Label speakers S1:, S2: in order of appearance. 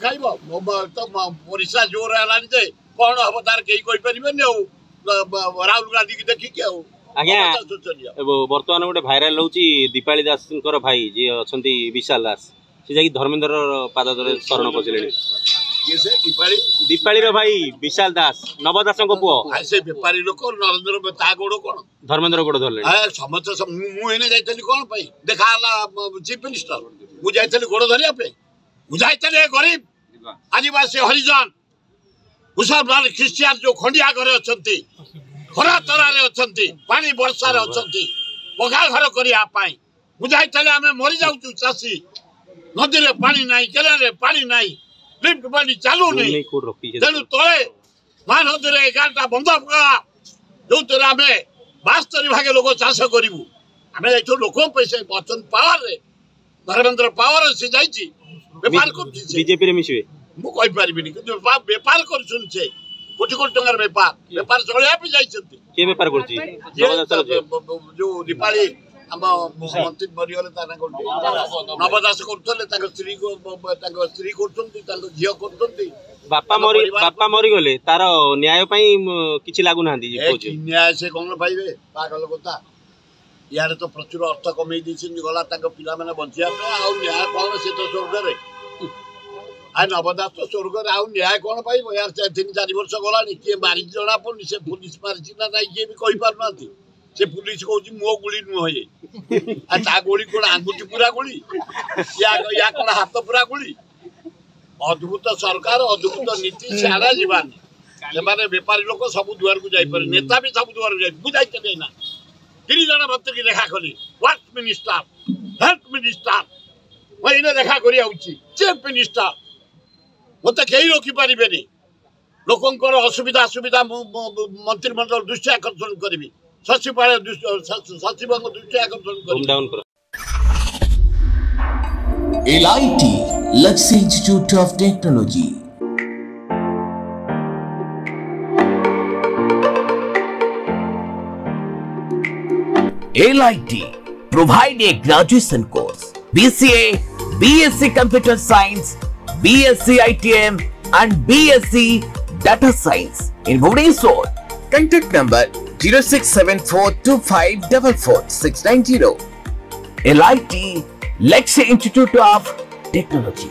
S1: खाइब तो परिसा जोर है कौन हम तार कहीं कोई परिबेनी राहुल गांधी की देखिक
S2: आज्ञा बर्तमान गोटे भाइराल होची दीपाली दास भाई जी अच्छा विशाल दास से जाकि धर्मेंद्र पाद तले शरण पशिले दीपाली भाई विशाल दास नव दास पुओ
S1: से बेपारी लोक नरेंद्र ता गोड़ कौन
S2: धर्मेंद्र गोड़ धरले
S1: समस्त मुझे जाइली कौन देखा चीफ मिनिस्टर मुझे गोड़ धरिया मुझे गरीब आदिवासी हरिजन मुसलमान ख्रीस्टियान जो खंडिया घरे अच्छा खरा तरारे अच्छा पानी वर्षा अच्छा पगा घर करने मुझे आम मरी जाऊँ चाषी नदी में पानी ना केनाल पानी ना लिफ्ट पानी चालू नहीं तेणु तले महानदी में 11टा बंध पका जो आम 72 भाग लोक चाष करूँ आम जाइए लोक पैसे बचन पावर धर्मेंद्र पावर से जाइए बेपार
S2: बीजेपी मिशे
S1: मुझे पारिनी बेपार कर कोटी कोटी टंकार बेपार बेपार चलिया जाइए
S2: बेपार
S1: जो दीपाली मंत्री मरीगले नवदास कर स्त्री कर झील कर
S2: बापा मरीगले तार न्याय किसी लागू ना
S1: न्याय से कौन पाइबे पागल कथा यार तो प्रचुर अर्थ कमे गला पिला मैंने बचा न्याय कौन से तो स्वर्ग नवदास तो स्वर्ग न्याय कौन पाइब यार 3-4 वर्ष गला किए मारी जना पड़नी से पुलिस मारी ना ना किए भी कही पार से पुलिस कहूँ मो गुली नुह गोली कौन आंगुठी पूरा गुली या कौन हाथ पूरा गुली अद्भुत सरकार अद्भुत नीति सारा जीवानी से बेपारी लोक सब दुआर को जापर नेता भी सब दुआर जाइए ना 3 जन भक्त की देखा कली वर्क मिनिस्टर हेल्थ मिनिस्टर मैं देखा कर चीफ मिनिस्टर मत कहीं रोकी पारे लोकंर असुविधा असुविधा मंत्रिमंडल दृष्टि आकर्षण करी सचिवालय सचिव दृष्टि आकर्षण कर
S3: LIT Luxury Institute of Technology. LIT provide a graduation course BCA, BSc Computer Science, BSc ITM and BSc Data Science in Bhubaneswar. Contact number 067425444690. LIT Luxury Institute of Technology.